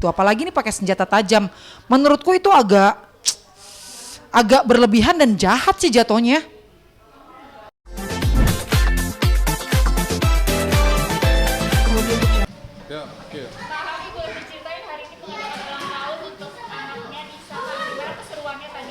Tuh apalagi nih pakai senjata tajam. Menurutku itu agak berlebihan dan jahat sih jatuhnya. Ya, oke. Kak Haki boleh diceritain hari ini tuh ada ulang tahun untuk anaknya Nisa. Gimana keseruannya tadi?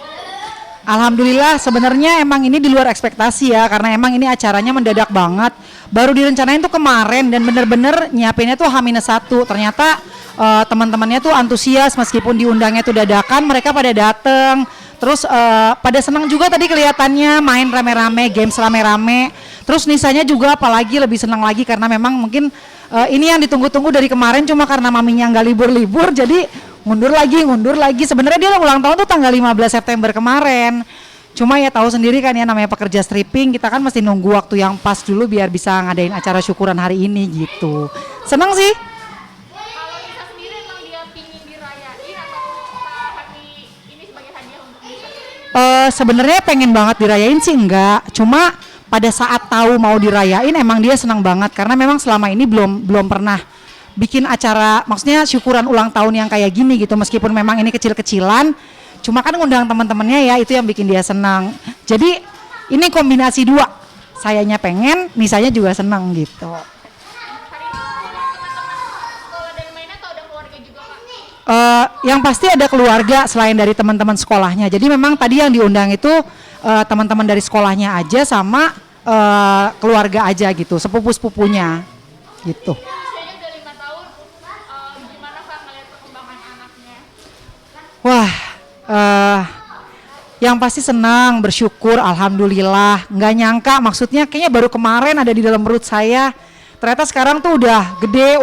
Alhamdulillah sebenarnya emang ini di luar ekspektasi ya, karena emang ini acaranya mendadak banget. Baru direncanain tuh kemarin dan bener-bener nyiapinnya tuh H-1. Ternyata teman-temannya tuh antusias meskipun diundangnya tuh dadakan, mereka pada dateng. Terus pada senang juga tadi kelihatannya main rame-rame, games rame-rame. Terus Nisanya juga apalagi lebih senang lagi karena memang mungkin ini yang ditunggu-tunggu dari kemarin, cuma karena maminya nggak libur-libur jadi mundur lagi. Sebenarnya dia ulang tahun tuh tanggal 15 September kemarin. Cuma ya tahu sendiri kan ya namanya pekerja stripping, kita kan mesti nunggu waktu yang pas dulu biar bisa ngadain acara syukuran hari ini gitu. Seneng sih. Kalau Nisa sendiri emang dia pingin dirayain atau Kak Haki ini sebagai hadiah untuk Nisa? Sebenarnya pengen banget dirayain sih enggak. Cuma pada saat tahu mau dirayain emang dia senang banget karena memang selama ini belum pernah bikin acara, maksudnya syukuran ulang tahun yang kayak gini gitu, meskipun memang ini kecil-kecilan, cuma kan ngundang teman-temannya ya, itu yang bikin dia senang. Jadi ini kombinasi dua, sayanya pengen, Nisanya juga senang gitu. Hari ini teman-teman sekolah dan mainnya atau ada keluarga juga Kak? Yang pasti ada keluarga selain dari teman-teman sekolahnya. Jadi memang tadi yang diundang itu teman-teman dari sekolahnya aja sama keluarga aja gitu, sepupu-sepupunya gitu. Usianya udah 5 tahun, gimana Kak ngeliat perkembangan anaknya? Wah, yang pasti senang, bersyukur, alhamdulillah. Nggak nyangka, maksudnya kayaknya baru kemarin ada di dalam perut saya. Ternyata sekarang tuh udah gede,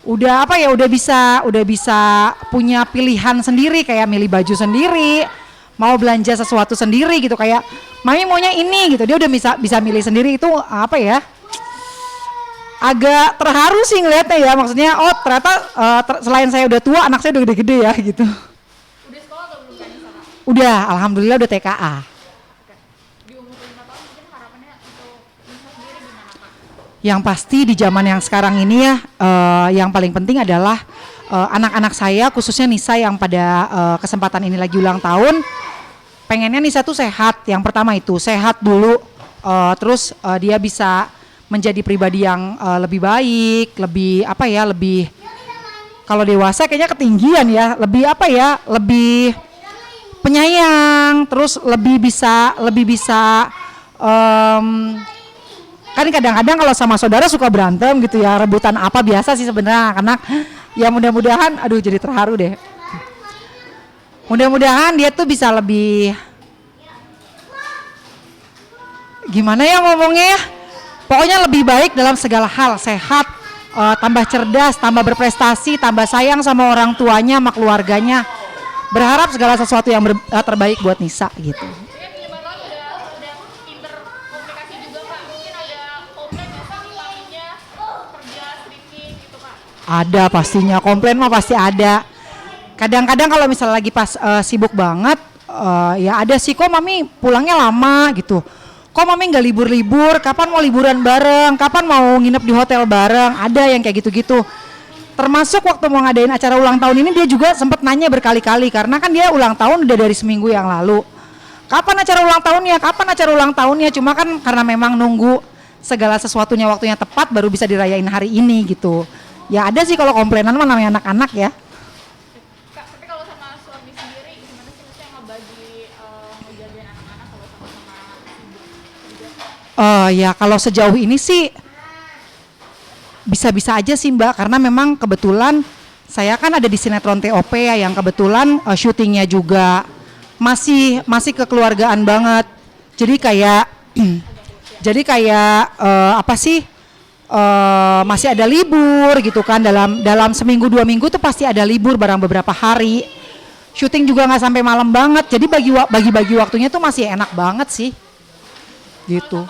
udah apa ya, udah bisa punya pilihan sendiri, kayak milih baju sendiri, mau belanja sesuatu sendiri gitu, kayak mami maunya ini gitu. Dia udah bisa milih sendiri, itu apa ya? Agak terharu sih ngeliatnya ya, maksudnya oh ternyata selain saya udah tua, anak saya udah gede-gede ya gitu. Udah sekolah atau belum Kak Nisa Kak? Udah, alhamdulillah udah TKA. Di umur 5 tahun mungkin harapannya untuk Nisa sendiri gimana Kak? Yang pasti di zaman yang sekarang ini ya, yang paling penting adalah anak-anak saya, khususnya Nisa yang pada kesempatan ini lagi ulang tahun, pengennya Nisa tuh sehat. Yang pertama itu sehat dulu, terus dia bisa menjadi pribadi yang lebih baik, lebih apa ya, lebih kalau dewasa kayaknya ketinggian ya, lebih apa ya, lebih penyayang, terus lebih bisa kan kadang-kadang kalau sama saudara suka berantem gitu ya, rebutan apa biasa sih sebenarnya anak. Ya mudah-mudahan, aduh jadi terharu deh. Mudah-mudahan dia tuh bisa lebih, gimana ya ngomongnya ya, pokoknya lebih baik dalam segala hal, sehat, tambah cerdas, tambah berprestasi, tambah sayang sama orang tuanya, sama keluarganya. Berharap segala sesuatu yang terbaik buat Nisa gitu. Kan 5 tahun udah pinter komunikasi juga Kak. Mungkin ada komplain nggak sih maminya kerja stripping gitu Kak? Ada pastinya, komplain mah pasti ada. Kadang-kadang kalau misalnya lagi pas sibuk banget, ya ada sih, kok mami pulangnya lama gitu. Kok mami nggak libur-libur, kapan mau liburan bareng, kapan mau nginep di hotel bareng, ada yang kayak gitu-gitu. Termasuk waktu mau ngadain acara ulang tahun ini dia juga sempat nanya berkali-kali, karena kan dia ulang tahun udah dari seminggu yang lalu. Kapan acara ulang tahunnya, cuma kan karena memang nunggu segala sesuatunya waktunya tepat baru bisa dirayain hari ini gitu. Ya ada sih kalau komplainan mah namanya anak-anak ya. Kak, tapi kalau sama suami sendiri gimana sih maksudnya ngejagain anak-anak kalau sama-sama sibuk kerja? Ya kalau sejauh ini sih bisa-bisa aja sih Mbak, karena memang kebetulan saya kan ada di sinetron TOP ya, yang kebetulan syutingnya juga masih kekeluargaan banget. Jadi kayak apa sih, masih ada libur gitu kan, dalam seminggu 2 minggu tuh pasti ada libur barang beberapa hari. Syuting juga nggak sampai malam banget, jadi bagi waktunya tuh masih enak banget sih gitu.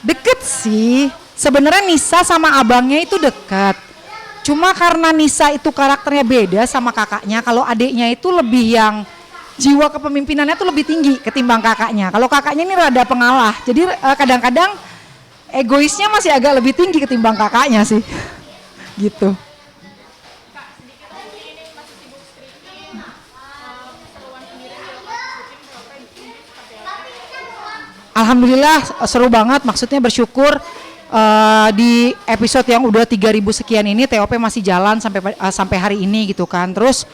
Deket sih, sebenarnya Nisa sama abangnya itu deket. Cuma karena Nisa itu karakternya beda sama kakaknya, kalau adiknya itu lebih yang jiwa kepemimpinannya tuh lebih tinggi ketimbang kakaknya. Kalau kakaknya ini rada pengalah, jadi kadang-kadang egoisnya masih agak lebih tinggi ketimbang kakaknya sih, gitu. Kak, sedikit lagi ini masih sibuk streaking, keseruan sendiri di lokasi syuting berapa ini seperti apa? Alhamdulillah seru banget, maksudnya bersyukur di episode yang udah 3.000 sekian ini TOP masih jalan sampai hari ini gitu kan. Terus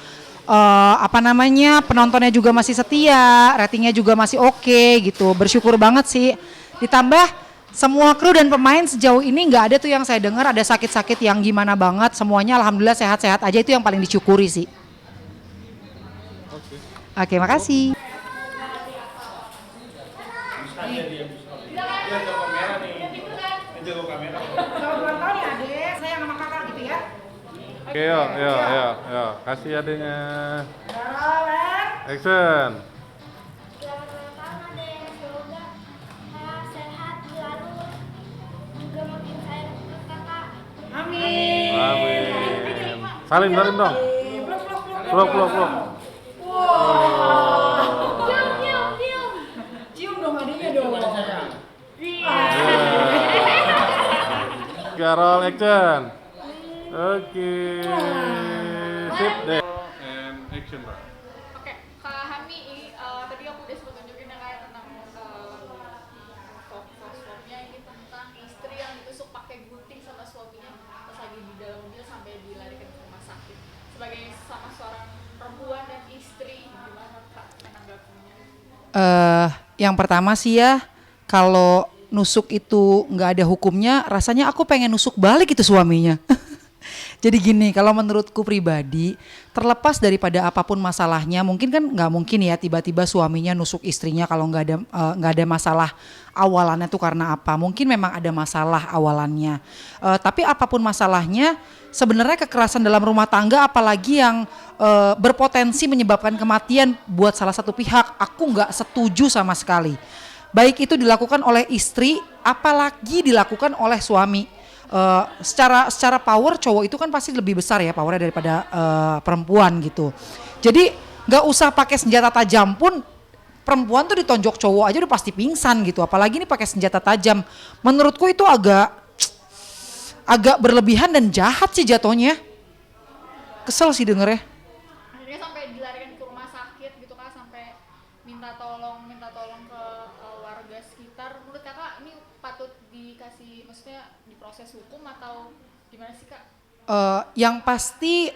penontonnya juga masih setia, ratingnya juga masih oke gitu. Bersyukur banget sih. Ditambah semua kru dan pemain sejauh ini nggak ada tuh yang saya dengar ada sakit-sakit yang gimana banget. Semuanya alhamdulillah sehat-sehat aja, itu yang paling disyukuri sih. Oke, makasih. Oke, yuk, kasih adanya. Action. Selamat ulang tahun adek, semoga sehat selalu, juga makin sayang ke kakak. Amin. Amin. Salim dong. Peluk. Cium dong adiknya dong. Garol action. Oke. Sip deh. And action, Pak. Oke, Kak Hami, tadi aku udah sempat tunjukin ya kayak tentang swapnya ini tentang istri yang ditusuk pakai gunting sama suaminya pas lagi di dalam mobil sampai dilarikan ke rumah sakit. Sebagai sama seorang perempuan dan istri, gimana Kak menanggapinya? Yang pertama sih ya, kalau nusuk itu nggak ada hukumnya, rasanya aku pengen nusuk balik itu suaminya. Jadi gini, kalau menurutku pribadi, terlepas daripada apapun masalahnya, mungkin kan nggak mungkin ya tiba-tiba suaminya nusuk istrinya kalau nggak ada masalah awalannya tuh karena apa? Mungkin memang ada masalah awalannya. Tapi apapun masalahnya, sebenarnya kekerasan dalam rumah tangga, apalagi yang berpotensi menyebabkan kematian buat salah satu pihak, aku nggak setuju sama sekali. Baik itu dilakukan oleh istri, apalagi dilakukan oleh suami. Secara power cowok itu kan pasti lebih besar ya powernya daripada perempuan gitu. Jadi nggak usah pakai senjata tajam pun, perempuan tuh ditonjok cowok aja udah pasti pingsan gitu. Apalagi ini pakai senjata tajam. Menurutku itu agak berlebihan dan jahat sih jatuhnya. Kesel sih dengernya. Akhirnya sampai dilarikan ke rumah sakit gitu Kak, sampai minta tolong ke warga sekitar. Menurut Kakak ini patut dikasih, maksudnya diproses hukum atau gimana sih Kak? Yang pasti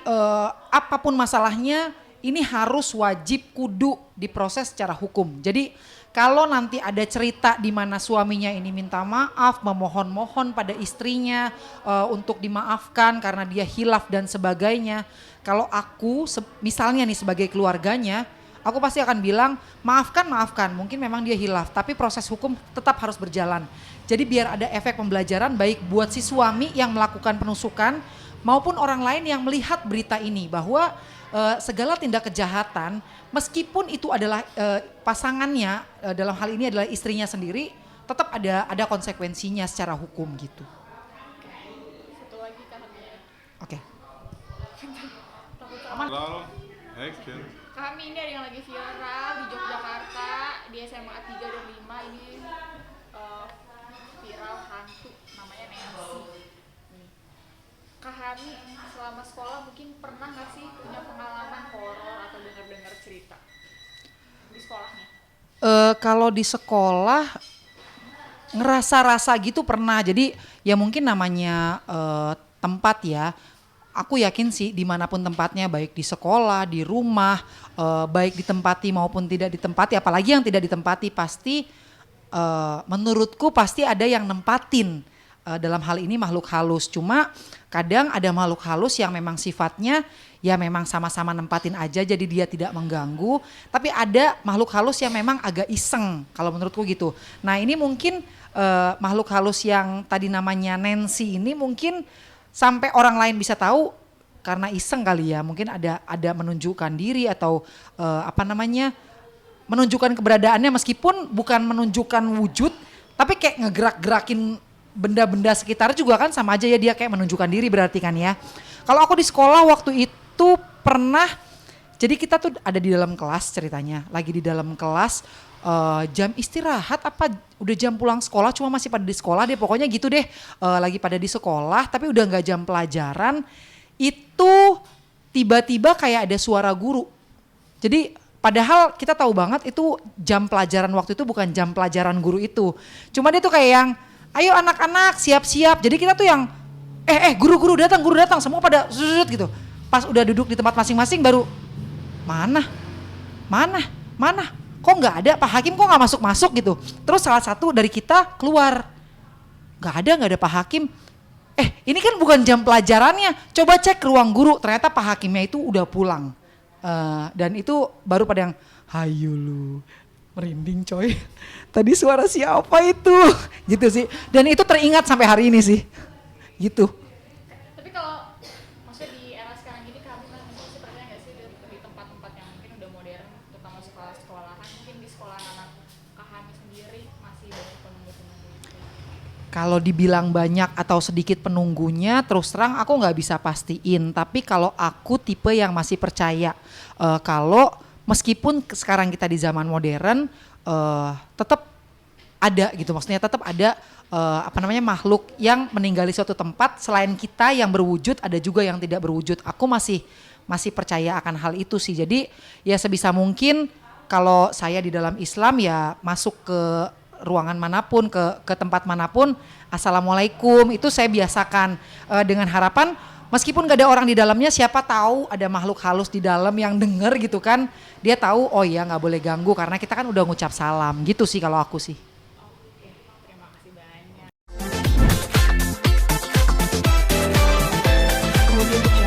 apapun masalahnya ini harus wajib kudu diproses secara hukum. Jadi kalau nanti ada cerita di mana suaminya ini minta maaf, memohon-mohon pada istrinya untuk dimaafkan karena dia hilaf dan sebagainya. Kalau aku misalnya nih sebagai keluarganya, aku pasti akan bilang maafkan. Mungkin memang dia hilaf, tapi proses hukum tetap harus berjalan. Jadi biar ada efek pembelajaran baik buat si suami yang melakukan penusukan maupun orang lain yang melihat berita ini bahwa segala tindak kejahatan meskipun itu adalah pasangannya, dalam hal ini adalah istrinya sendiri, tetap ada konsekuensinya secara hukum gitu. Satu lagi Kak Hami. Oke. Roll action. Kak Hami, ini ada yang lagi viral di Yogyakarta di SMA 325 ini viral hantu namanya Nancy. Kak Hami selama sekolah mungkin pernah nggak sih punya pengalaman horor atau dengar cerita di sekolahnya? Kalau di sekolah ngerasa-rasa gitu pernah. Jadi ya mungkin namanya tempat ya. Aku yakin sih dimanapun tempatnya, baik di sekolah, di rumah, baik ditempati maupun tidak ditempati, apalagi yang tidak ditempati pasti menurutku pasti ada yang nempatin. Dalam hal ini makhluk halus. Cuma kadang ada makhluk halus yang memang sifatnya ya memang sama-sama nempatin aja jadi dia tidak mengganggu. Tapi ada makhluk halus yang memang agak iseng kalau menurutku gitu. Nah ini mungkin makhluk halus yang tadi namanya Nancy ini mungkin sampai orang lain bisa tahu karena iseng kali ya. Mungkin ada menunjukkan diri atau menunjukkan keberadaannya meskipun bukan menunjukkan wujud, tapi kayak ngegerak-gerakin benda-benda sekitar juga kan sama aja ya, dia kayak menunjukkan diri berarti kan ya. Kalau aku di sekolah waktu itu pernah Jadi kita tuh ada di dalam kelas ceritanya, lagi di dalam kelas jam istirahat apa udah jam pulang sekolah, cuma masih pada di sekolah deh, pokoknya gitu deh, lagi pada di sekolah tapi udah nggak jam pelajaran. Itu tiba-tiba kayak ada suara guru. Jadi padahal kita tahu banget itu jam pelajaran waktu itu bukan jam pelajaran guru itu. Cuma dia tuh kayak yang, ayo anak-anak siap-siap. Jadi kita tuh yang, guru datang, semua pada susut gitu. Pas udah duduk di tempat masing-masing baru, mana? Kok nggak ada, Pak Hakim kok nggak masuk-masuk gitu. Terus salah satu dari kita keluar, nggak ada Pak Hakim. Ini kan bukan jam pelajarannya, coba cek ruang guru. Ternyata Pak Hakimnya itu udah pulang. Dan itu baru pada yang, hayu lu, merinding coy. Tadi suara siapa itu? Gitu sih. Dan itu teringat sampai hari ini sih. Gitu. Tapi kalau maksudnya di era sekarang gini kamu kan masih percaya nggak sih di tempat-tempat yang mungkin udah modern, terutama sekolah-sekolahan, mungkin di sekolah anak Kahami sendiri masih banyak penunggu-penunggu itu? Kalau dibilang banyak atau sedikit penunggunya, terus terang aku nggak bisa pastiin. Tapi kalau aku tipe yang masih percaya kalau meskipun sekarang kita di zaman modern, tetap ada gitu. Maksudnya tetap ada makhluk yang meninggali suatu tempat. Selain kita yang berwujud, ada juga yang tidak berwujud. Aku masih percaya akan hal itu sih. Jadi ya sebisa mungkin kalau saya di dalam Islam ya masuk ke ruangan manapun, ke tempat manapun, assalamualaikum, itu saya biasakan dengan harapan meskipun gak ada orang di dalamnya, siapa tahu ada makhluk halus di dalam yang denger gitu kan, dia tahu oh iya gak boleh ganggu karena kita kan udah ngucap salam gitu sih kalau aku sih.